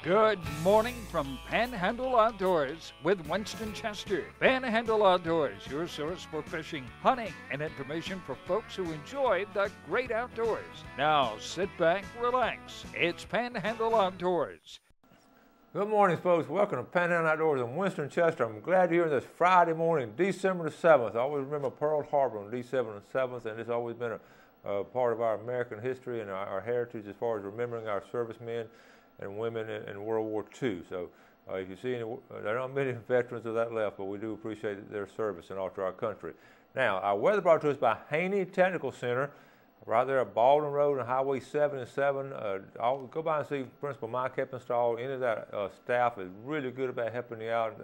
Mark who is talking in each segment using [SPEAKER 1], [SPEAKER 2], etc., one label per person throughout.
[SPEAKER 1] Good morning from Panhandle Outdoors with Winston Chester. Panhandle Outdoors, your source for fishing, hunting, and information for folks who enjoy the great outdoors. Now sit back, relax. It's Panhandle Outdoors.
[SPEAKER 2] Good morning, folks. Welcome to Panhandle Outdoors. I'm Winston Chester. I'm glad you're here this Friday morning, December the 7th. I always remember Pearl Harbor on December the 7th, and it's always been a part of our American history and our heritage as far as remembering our servicemen and women in World War II. So if you see any, there aren't many veterans of that left, but we do appreciate their service and all to our country. Now, our weather brought to us by Haney Technical Center, right there at Baldwin Road and Highway 77. I'll go by and see Principal Mike Heppenstall. Any of that staff is really good about helping you out,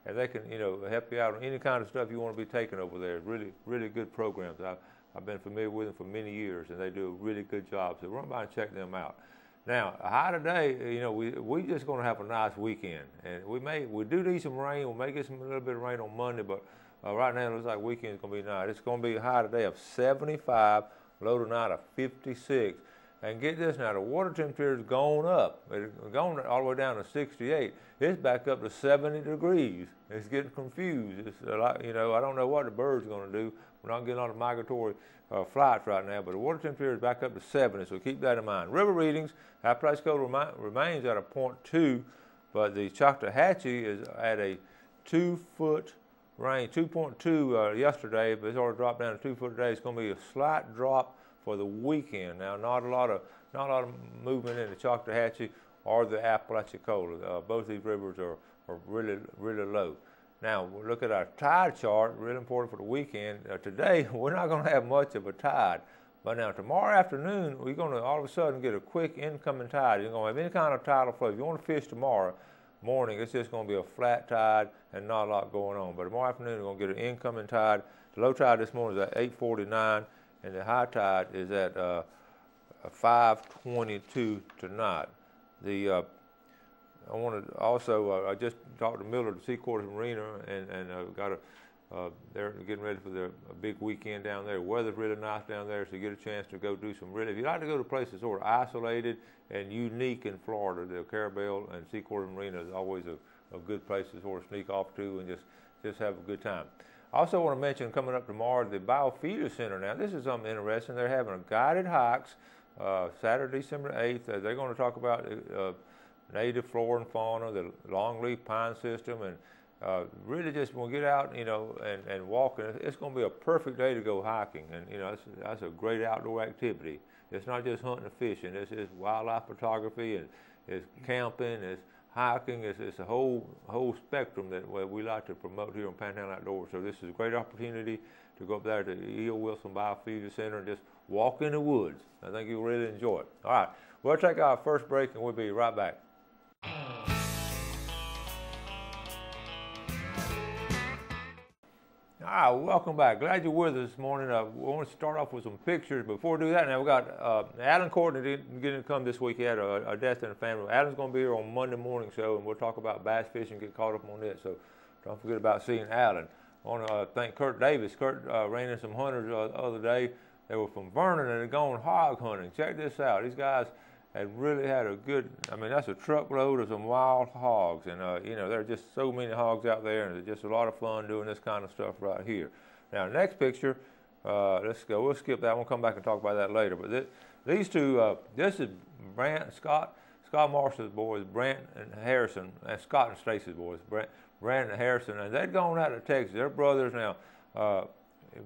[SPEAKER 2] and they can, help you out on any kind of stuff you want to be taking over there. Really, really good programs. I've been familiar with them for many years, and they do a really good job. So run by and check them out. Now, high today, we just going to have a nice weekend, and we do need some rain. We may get a little bit of rain on Monday, but right now it looks like weekend is going to be nice. It's going to be a high today of 75, low tonight of 56. And get this now, the water temperature has gone up. It's gone all the way down to 68. It's back up to 70 degrees. It's getting confused. It's a lot, I don't know what the birds are going to do. We're not getting all the migratory flights right now, but the water temperature is back up to 70, so keep that in mind. River readings, our price code remains at a 0.2, but the Choctawhatchee is at a 2-foot range, 2.2 yesterday, but it's already dropped down to 2 foot today. It's going to be a slight drop for the weekend. Now, not a lot of movement in the Choctawhatchee or the Apalachicola. Both these rivers are really, really low. Now, we'll look at our tide chart, really important for the weekend. Today, we're not going to have much of a tide. But now, tomorrow afternoon, we're going to all of a sudden get a quick incoming tide. You're going to have any kind of tidal flow. If you want to fish tomorrow morning, it's just going to be a flat tide and not a lot going on. But tomorrow afternoon, we're going to get an incoming tide. The low tide this morning is at 8:49, and the high tide is at 5:22 tonight. I want to also, I just talked to Miller at the Seacoast Marina, and they're getting ready for a big weekend down there. The weather's really nice down there, so you get a chance to go do some if you like to go to places sort of isolated and unique in Florida, the Carabel and Seacoast Marina is always a good place to sort of sneak off to and just have a good time. I also want to mention coming up tomorrow, the Biofeeder Center. Now, this is something interesting. They're having a guided hikes Saturday, December 8th. They're going to talk about native flora and fauna, the longleaf pine system, and really just when we get out, and walking, it's going to be a perfect day to go hiking. And that's a great outdoor activity. It's not just hunting and fishing. It's wildlife photography, and it's camping, it's hiking. It's a whole spectrum that we like to promote here on Panhandle Outdoors. So this is a great opportunity to go up there to the E.O. Wilson Biofeeder Center and just walk in the woods. I think you'll really enjoy it. All right, we'll take our first break, and we'll be right back. All right, welcome back. Glad you're with us this morning. We want to start off with some pictures. Before we do that, now we got Alan Courtney didn't get to come this week. He had a death in the family. Alan's going to be here on Monday morning show, and we'll talk about bass fishing, get caught up on it. So don't forget about seeing Alan. I want to thank Kurt Davis. Kurt ran in some hunters the other day. They were from Vernon and they're going hog hunting. Check this out. These guys had really had a good, that's a truckload of some wild hogs. And, there are just so many hogs out there, and it's just a lot of fun doing this kind of stuff right here. Now, next picture, let's go. We'll skip that one, come back and talk about that later. But these two, this is Scott Marshall's boys, Brant and Harrison, and Scott and Stacy's boys, Brant and Harrison, and they'd gone out to Texas. They're brothers now.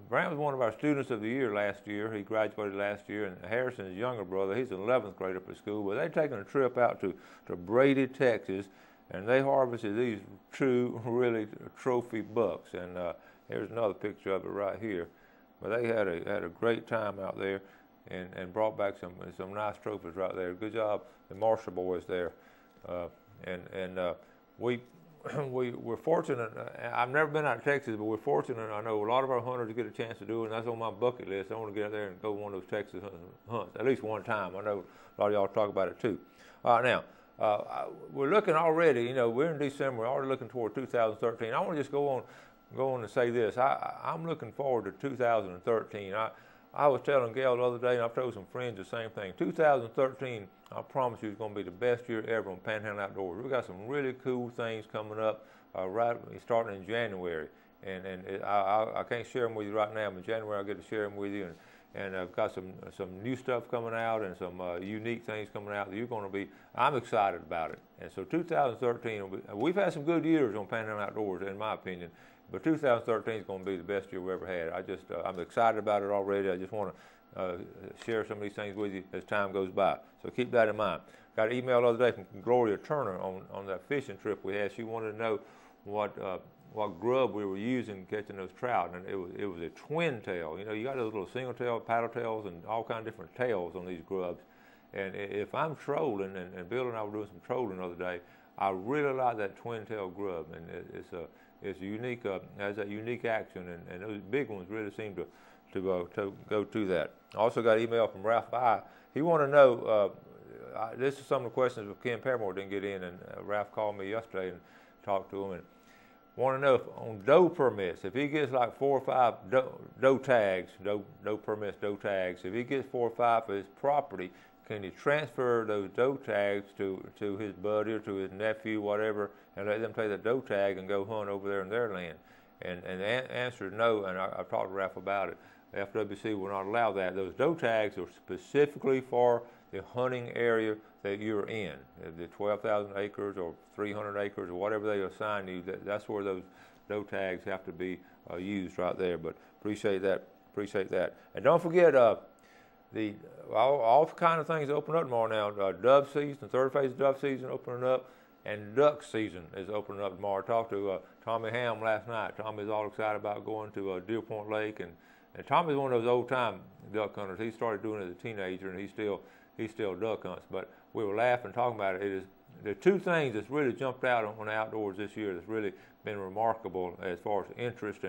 [SPEAKER 2] Brant was one of our students of the year last year. He graduated last year, and Harrison's younger brother, he's an 11th grade up at school, but they'd taken a trip out to Brady, Texas, and they harvested these true, really trophy bucks. And here's another picture of it right here. But they had a great time out there and brought back some nice trophies right there. Good job, the Marshall boys there. We're fortunate. I've never been out to Texas, but we're fortunate. I know a lot of our hunters get a chance to do it, and that's on my bucket list. I want to get out there and go one of those Texas hunts at least one time. I know a lot of y'all talk about it too. All right, now we're looking already. We're in December. We're already looking toward 2013. I want to just go on and say this. I'm looking forward to 2013. I was telling Gail the other day, and I've told some friends the same thing. 2013, I promise you, is going to be the best year ever on Panhandle Outdoors. We've got some really cool things coming up right starting in January. I can't share them with you right now, but in January I'll get to share them with you. And I've got some new stuff coming out and some unique things coming out that you're going to be, I'm excited about it. And so 2013, we've had some good years on Panhandle Outdoors, in my opinion, but 2013 is going to be the best year we've ever had. I'm excited about it already. I just want to share some of these things with you as time goes by. So keep that in mind. Got an email the other day from Gloria Turner on that fishing trip we had. She wanted to know what grub we were using catching those trout, and it was a twin tail. You know, you got those little single tail, paddle tails, and all kinds of different tails on these grubs. And if I'm trolling, and Bill and I were doing some trolling the other day, I really like that twin tail grub, and it's unique, has that unique action, and those big ones really seem to go to that. I also got an email from Ralph I. He wanted to know. This is some of the questions that Ken Paramore didn't get in, and Ralph called me yesterday and talked to him and want to know if on doe permits, if he gets like 4 or 5 doe tags, doe permits, doe tags, if he gets 4 or 5 for his property, can he transfer those doe tags to his buddy or to his nephew, whatever, and let them take the doe tag and go hunt over there in their land? And the answer is no, and I've talked to Ralph about it. FWC will not allow that. Those doe tags are specifically for the hunting area that you're in, the 12,000 acres or 300 acres or whatever they assign you. That's where those doe tags have to be used right there. But appreciate that. And don't forget all kind of things open up tomorrow now. Dove season, third phase of dove season opening up, and duck season is opening up tomorrow. I talked to Tommy Ham last night. Tommy's all excited about going to Deer Point Lake, and Tommy's one of those old-time duck hunters. He started doing it as a teenager, and he still duck hunts. But we were laughing talking about it. There are two things that's really jumped out on the outdoors this year that's really been remarkable as far as interest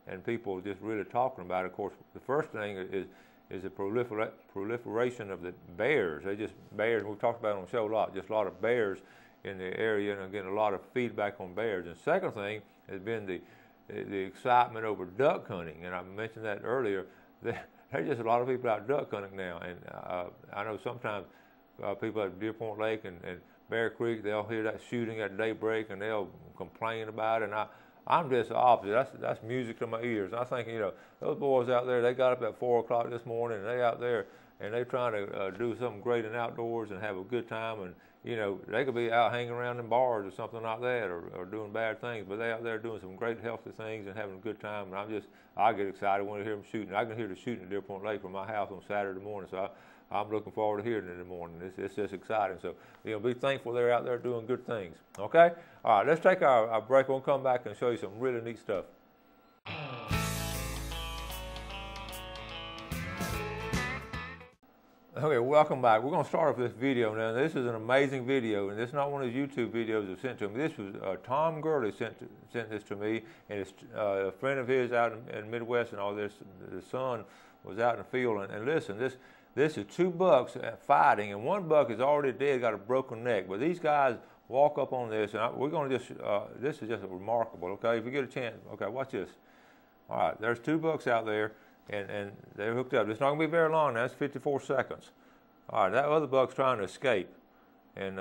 [SPEAKER 2] and people just really talking about it. Of course, the first thing is the proliferation of the bears. Bears, we've talked about it on the show a lot, just a lot of bears in the area, and again, a lot of feedback on bears. And the second thing has been the excitement over duck hunting, and I mentioned that earlier. There's just a lot of people out duck hunting now, and I know sometimes people at Deer Point Lake and Bear Creek, they'll hear that shooting at daybreak and they'll complain about it. And I'm just the opposite. That's music to my ears. I think, you know, those boys out there, they got up at 4 o'clock this morning and they out there and they're trying to do something great in outdoors and have a good time. And you know, they could be out hanging around in bars or something like that, or doing bad things, but they're out there doing some great healthy things and having a good time. And I get excited when I hear them shooting. I can hear the shooting at Deer Point Lake from my house on Saturday morning, so I'm looking forward to hearing it in the morning. It's just exciting. So, you know, be thankful they're out there doing good things. Okay? All right, let's take our break. We'll come back and show you some really neat stuff. Okay, welcome back. We're going to start off this video now. This is an amazing video, and this is not one of those YouTube videos that sent to me. This was Tom Gurley sent this to me, and it's a friend of his out in Midwest and all this. The son was out in the field, and listen, this is 2 bucks fighting, and 1 buck is already dead, got a broken neck. But these guys walk up on this, and we're going to just, this is just remarkable, okay? If you get a chance, okay, watch this. All right, there's 2 bucks out there. And they're hooked up. It's not going to be very long now. It's 54 seconds. All right, that other buck's trying to escape, and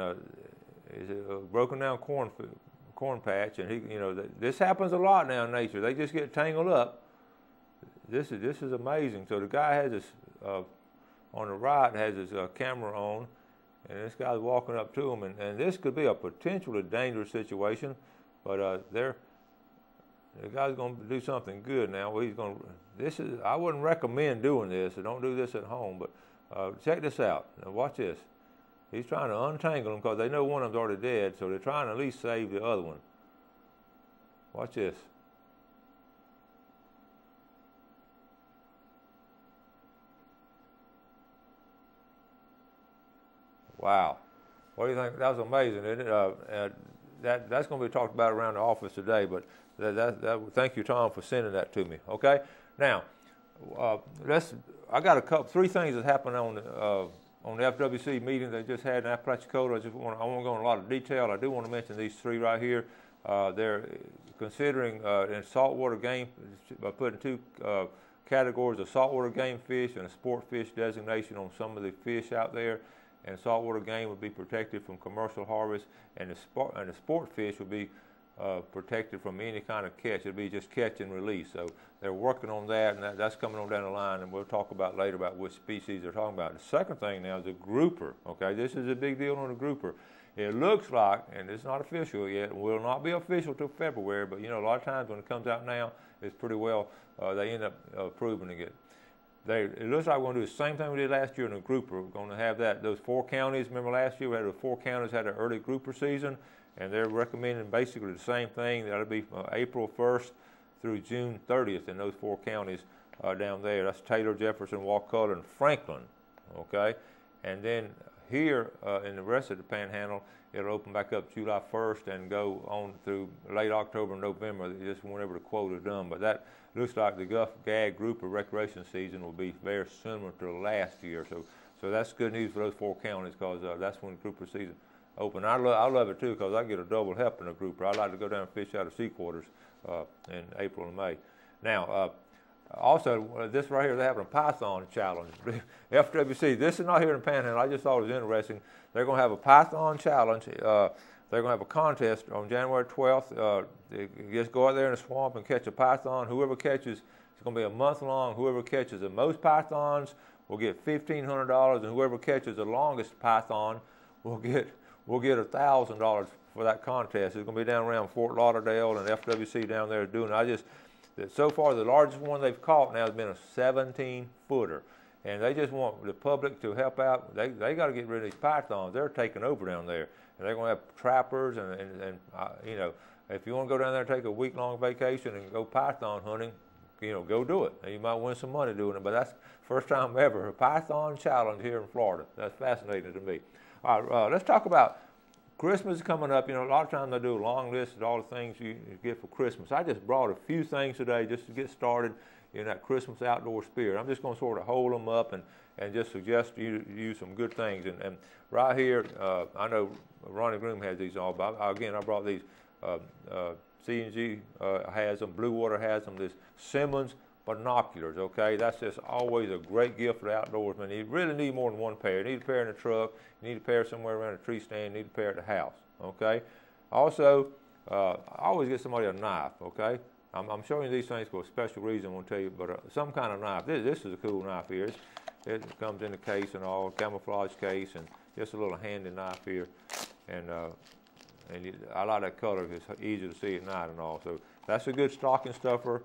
[SPEAKER 2] it's a broken down corn patch. And he, you know, this happens a lot now in nature. They just get tangled up. This is amazing. So the guy has his on the right has his camera on, and this guy's walking up to him, and this could be a potentially dangerous situation, but the guy's going to do something good now. Well, he's going to. I wouldn't recommend doing this, so don't do this at home. But check this out. Now watch this. He's trying to untangle them because they know one of them's already dead, so they're trying to at least save the other one. Watch this. Wow. What do you think? That was amazing, isn't it? That's going to be talked about around the office today, but thank you, Tom, for sending that to me. Okay, now I got 3 things that happened on the FWC meeting they just had in Apalachicola. I won't go into a lot of detail. I do want to mention these 3 right here. They're considering in saltwater game by putting 2 categories of saltwater game fish and a sport fish designation on some of the fish out there. And saltwater game would be protected from commercial harvest, and the sport fish would be protected from any kind of catch. It'll be just catch and release. So they're working on that, and that's coming on down the line, and we'll talk about later about which species they're talking about. The second thing now is the grouper. Okay, this is a big deal on the grouper. It looks like, and it's not official yet, will not be official till February, but you know, a lot of times when it comes out now, it's pretty well, they end up approving it. It looks like we're going to do the same thing we did last year in the grouper. We're going to have those 4 counties. Remember last year we had the 4 counties had an early grouper season, and they're recommending basically the same thing. That'll be April 1st through June 30th in those 4 counties down there. That's Taylor, Jefferson, Wakulla, and Franklin. Okay, and then here in the rest of the Panhandle, it'll open back up July 1st and go on through late October and November, just whenever the quota is done. But that looks like the Gulf Gag grouper recreation season will be very similar to last year. So that's good news for those 4 counties, because that's when the grouper season open. I love it too, because I get a double help in a grouper. I like to go down and fish out of sea quarters in April and May. Now, also, this right here, they're having a Python challenge. FWC, this is not here in Panhandle. I just thought it was interesting. They're going to have a Python challenge. They're going to have a contest on January 12th. You just go out there in the swamp and catch a python. Whoever catches, it's going to be a month long. Whoever catches the most pythons will get $1,500, and whoever catches the longest python will get $1,000 for that contest. It's going to be down around Fort Lauderdale, and FWC down there doing it. So far, the largest one they've caught now has been a 17-footer. And they just want the public to help out. They got to get rid of these pythons. They're taking over down there. And they're going to have trappers, and you know, if you want to go down there and take a week-long vacation and go python hunting, you know, go do it. And you might win some money doing it, but that's first time ever, a python challenge here in Florida. That's fascinating to me. All right, let's talk about Christmas is coming up. You know, a lot of times I do a long list of all the things you get for Christmas. I just brought a few things today just to get started in that Christmas outdoor spirit. I'm just going to sort of hold them up and just suggest you use some good things. And right here, I know Ronnie Groom has these all, but again, I brought these. C&G has them, Blue Water has them, this Simmons binoculars, okay? That's just always a great gift for the outdoorsman. You really need more than one pair. You need a pair in the truck, you need a pair somewhere around a tree stand, you need a pair at the house, okay? Also, I always get somebody a knife, okay? I'm showing you these things for a special reason, I'm going to tell you, but some kind of knife. This is a cool knife here. It comes in the case and all, camouflage case, and just a little handy knife here. And I like that color. It's easy to see at night and all. So that's a good stocking stuffer.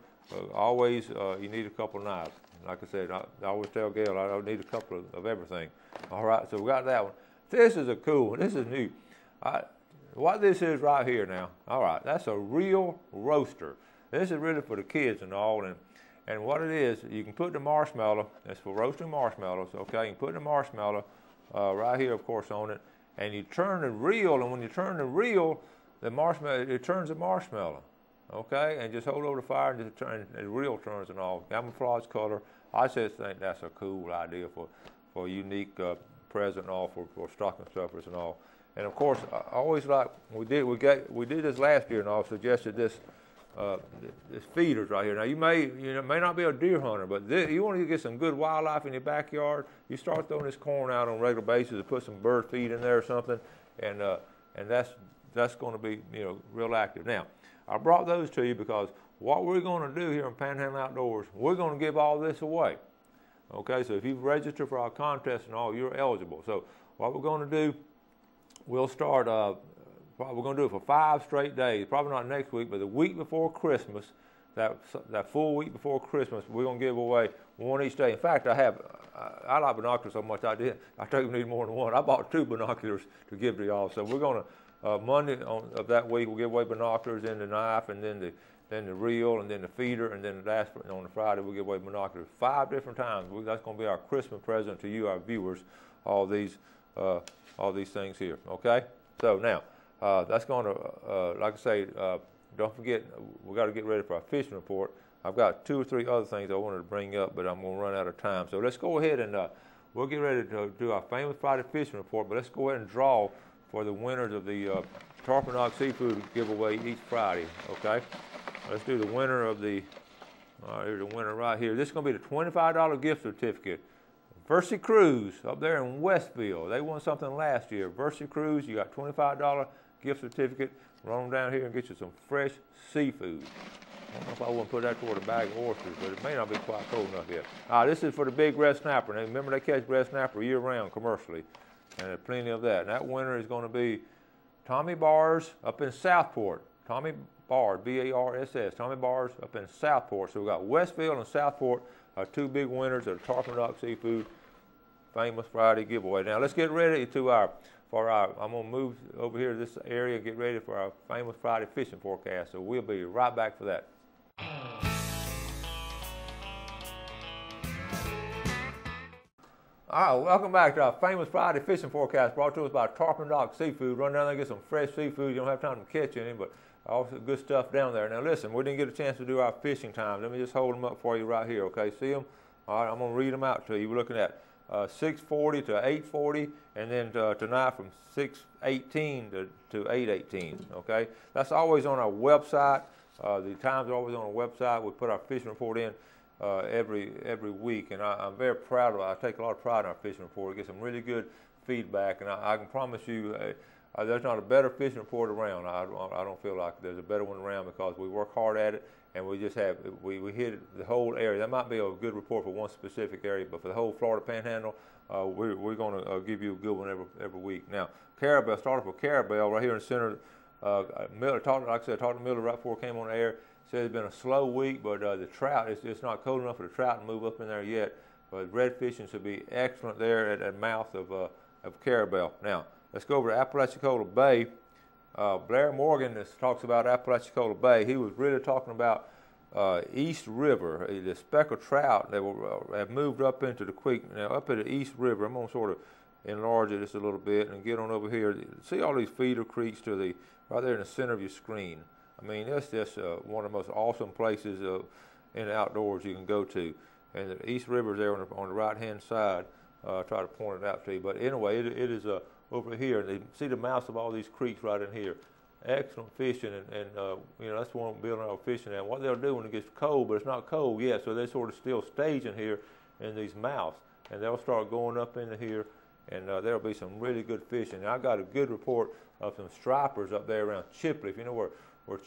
[SPEAKER 2] Always, you need a couple of knives. Like I said, I always tell Gail I need a couple of everything. All right, so we got that one. This is a cool one. This is new. What this is right here now, all right, that's a real roaster. This is really for the kids and all. And what it is, you can put the marshmallow, it's for roasting marshmallows, okay? You can put the marshmallow right here, of course, on it. And you turn the reel, and when you turn the reel, the marshmallow, it turns the marshmallow, okay? And just hold over the fire and just turn, the reel turns and all. Camouflage color. I just think that's a cool idea for a unique present and all for stocking stuffers and all. And of course, I always like we did this last year and all. Suggested this feeders right here. Now you may not be a deer hunter, but you want to get some good wildlife in your backyard. You start throwing this corn out on a regular basis and put some bird feed in there or something, and that's going to be real active. Now I brought those to you because what we're going to do here in Panhandle Outdoors, we're going to give all this away. Okay, so if you've registered for our contest and all, you're eligible. So what we're going to do, we'll start. We're going to do it for 5 straight days. Probably not next week, but the week before Christmas, that full week before Christmas, we're going to give away one each day. In fact, I like binoculars so much I think we need more than one. I bought 2 binoculars to give to y'all. So we're going to Monday of that week we'll give away binoculars, then the knife, and then the reel, and then the feeder, and then on the Friday we'll give away binoculars 5 different times. That's going to be our Christmas present to you, our viewers. All these things here. Okay. So now. That's going to, like I say, don't forget, we got to get ready for our fishing report. I've got 2 or 3 other things I wanted to bring up, but I'm going to run out of time. So let's go ahead and we'll get ready to do our famous Friday fishing report, but let's go ahead and draw for the winners of the Tarpon Seafood giveaway each Friday, okay? Let's do the winner of the All right, here's the winner right here. This is going to be the $25 gift certificate. Versy Cruise up there in Westville. They won something last year. Versy Cruise, you got $25 gift certificate. Run them down here and get you some fresh seafood. I don't know if I want to put that toward a bag of oysters, but it may not be quite cold enough yet. This is for the big red snapper. Now, remember, they catch red snapper year-round commercially, and there's plenty of that. And that winner is going to be Tommy Bars up in Southport. Tommy Bars, B-A-R-S-S, Tommy Bars up in Southport. So we got Westville and Southport, our two big winners of the Tarpon Rock Seafood Famous Friday giveaway. Now let's get ready I'm going to move over here to this area and get ready for our Famous Friday fishing forecast. So we'll be right back for that. All right, welcome back to our Famous Friday fishing forecast brought to us by Tarpon Rock Seafood. Run down there and get some fresh seafood. You don't have time to catch any, but also good stuff down there. Now listen, we didn't get a chance to do our fishing times. Let me just hold them up for you right here, okay? See them? All right, I'm going to read them out to you. We're looking at 6:40 to 8:40, and then tonight from 6:18 to 8:18, okay? That's always on our website. The times are always on our website. We put our fishing report in every week, and I'm very proud of it. I take a lot of pride in our fishing report. We get some really good feedback, and I can promise you there's not a better fishing report around. I don't feel like there's a better one around because we work hard at it, and we just have we hit the whole area. That might be a good report for one specific area, but for the whole Florida Panhandle, we're going to give you a good one every week. Now, Carabel, start off with Carabel right here in the center. Miller, like I said, talked to Miller right before I came on the air. Said it's been a slow week, but the trout, it's not cold enough for the trout to move up in there yet. But red fishing should be excellent there at the mouth of Carabel. Now, let's go over to Apalachicola Bay. Blair Morgan talks about Apalachicola Bay. He was really talking about East River, the speckled trout that have moved up into the creek. Now, up at the East River, I'm going to sort of enlarge it just a little bit and get on over here. See all these feeder creeks right there in the center of your screen. I mean, that's just one of the most awesome places in the outdoors you can go to. And the East River is there on the right-hand side. I'll try to point it out to you. But anyway, it is over here. And you see the mouths of all these creeks right in here. Excellent fishing, and you know, that's what we're building our fishing at. What they'll do when it gets cold, but it's not cold yet, so they're sort of still staging here in these mouths. And they'll start going up into here, and there'll be some really good fishing. And I got a good report of some stripers up there around Chipley, if you know where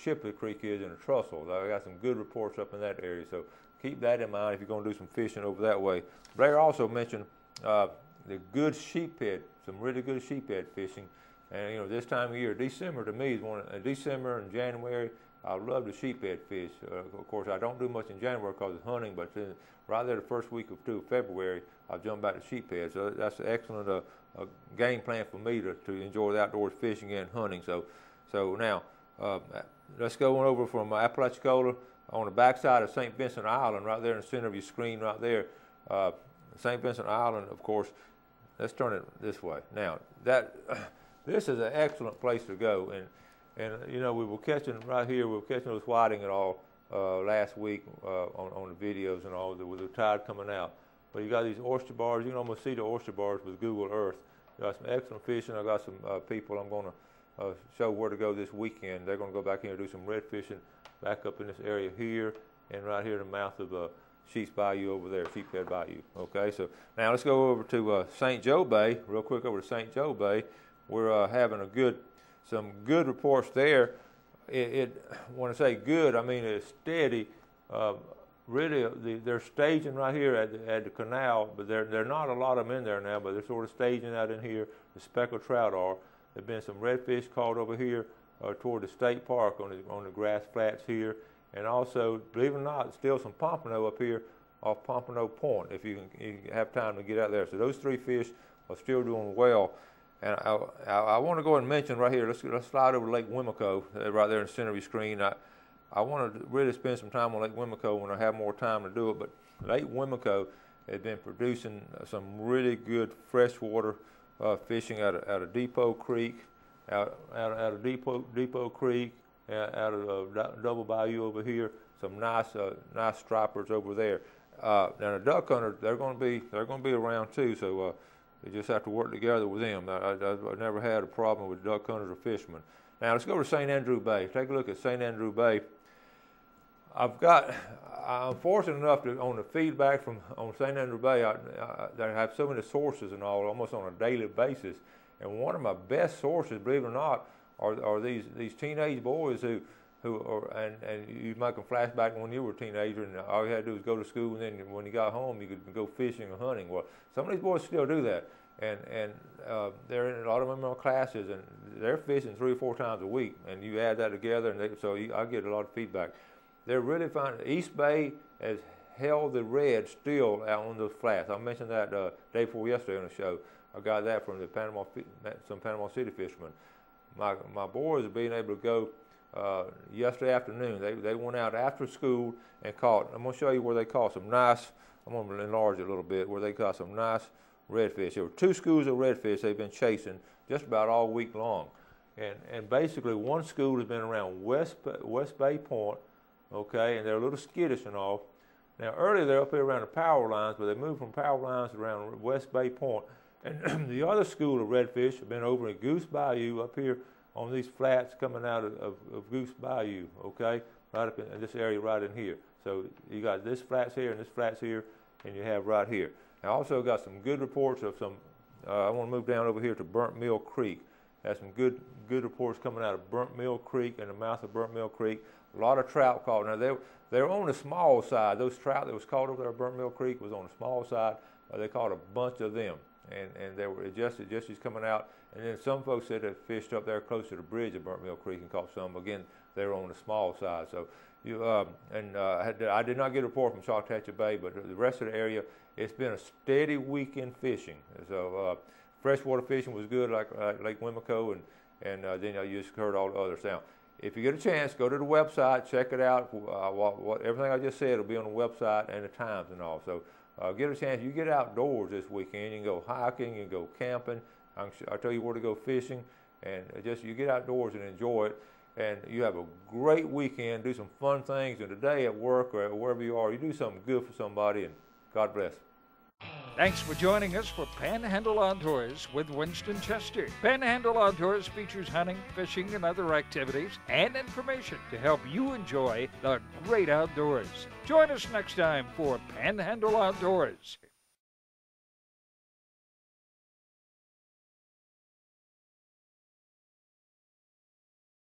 [SPEAKER 2] Chipley Creek is in the Trussell. I got some good reports up in that area, so keep that in mind if you're going to do some fishing over that way. Blair also mentioned the good sheephead, some really good sheephead fishing. And you know, this time of year, December to me is December and January, I love the sheephead fish. Of course, I don't do much in January because it's hunting, but right there the first week of February, I'll jump back to sheephead. So that's an excellent game plan for me to enjoy the outdoors fishing and hunting. So now, let's go on over from Apalachicola on the backside of St. Vincent Island, right there in the center of your screen right there. St. Vincent Island, of course, let's turn it this way. Now, this is an excellent place to go. And you know, we were catching right here, we were catching those whiting and all last week on the videos and all, with the tide coming out. But you got these oyster bars. You can almost see the oyster bars with Google Earth. You got some excellent fishing. I got some people I'm going to show where to go this weekend. They're going to go back here and do some red fishing back up in this area here and right here in the mouth of Sheep's Bayou over there, Sheephead Bayou. Okay, so now let's go over to St. Joe Bay, real quick over to St. Joe Bay. We're having some good reports there. When I say good, I mean it's steady. Really, they're staging right here at the canal, but there are not a lot of them in there now, but they're sort of staging out in here. The speckled trout are. There've been some redfish caught over here toward the state park on the grass flats here, and also, believe it or not, still some pompano up here off Pompano Point if you have time to get out there. So those three fish are still doing well. And I want to go and mention right here, let's slide over to Lake Wimico, right there in the center of your screen. I want to really spend some time on Lake Wimico when I have more time to do it, but Lake Wimico has been producing some really good freshwater fishing out of Depot Creek, out of Depot Creek, out of Double Bayou over here. Some nice stripers over there. Now the duck hunters, they're going to be around too. So you just have to work together with them. I've never had a problem with duck hunters or fishermen. Now let's go to St. Andrew Bay. Take a look at St. Andrew Bay. I'm fortunate enough to, on the feedback on St. Andrew Bay, I have so many sources and all, almost on a daily basis. And one of my best sources, believe it or not, are these teenage boys who and you make them flashback when you were a teenager, and all you had to do was go to school, and then when you got home, you could go fishing or hunting. Well, some of these boys still do that, and they're in a lot of them in classes, and they're fishing 3 or 4 times a week, and you add that together, and I get a lot of feedback. They're really finding East Bay has held the red still out on those flats. I mentioned that day before yesterday on the show. I got that from some Panama City fishermen. My boys are being able to go yesterday afternoon. They went out after school and caught. I'm going to show you where they caught some nice. I'm going to enlarge it a little bit. Where they caught some nice redfish. There were 2 schools of redfish they've been chasing just about all week long, and basically one school has been around West Bay Point. Okay, and they're a little skittish and all. Now earlier they're up here around the power lines, but they moved from power lines around West Bay Point. And the other school of redfish have been over in Goose Bayou up here on these flats coming out of Goose Bayou, okay, right up in this area right in here. So you got this flats here and this flats here, and you have right here. I also got some good reports of some, I want to move down over here to Burnt Mill Creek. That's some good reports coming out of Burnt Mill Creek and the mouth of Burnt Mill Creek. A lot of trout caught. Now they were on the small side. Those trout that was caught over there at Burnt Mill Creek was on the small side. They caught a bunch of them, and they were just coming out. And then some folks said they fished up there close to the bridge at Burnt Mill Creek and caught some. Again, they were on the small side. So I did not get a report from Chalkatcha Bay, but the rest of the area, it's been a steady week in fishing. So freshwater fishing was good, like Lake Wimico, and then you just heard all the other sound. If you get a chance, go to the website, check it out. Everything I just said will be on the website and the times and all. So get a chance. You get outdoors this weekend. You can go hiking, you can go camping. I'll tell you where to go fishing. And you get outdoors and enjoy it. And you have a great weekend. Do some fun things. And today at work or wherever you are, you do something good for somebody. And God bless.
[SPEAKER 1] Thanks for joining us for Panhandle Outdoors with Winston Chester. Panhandle Outdoors features hunting, fishing, and other activities and information to help you enjoy the great outdoors. Join us next time for Panhandle Outdoors.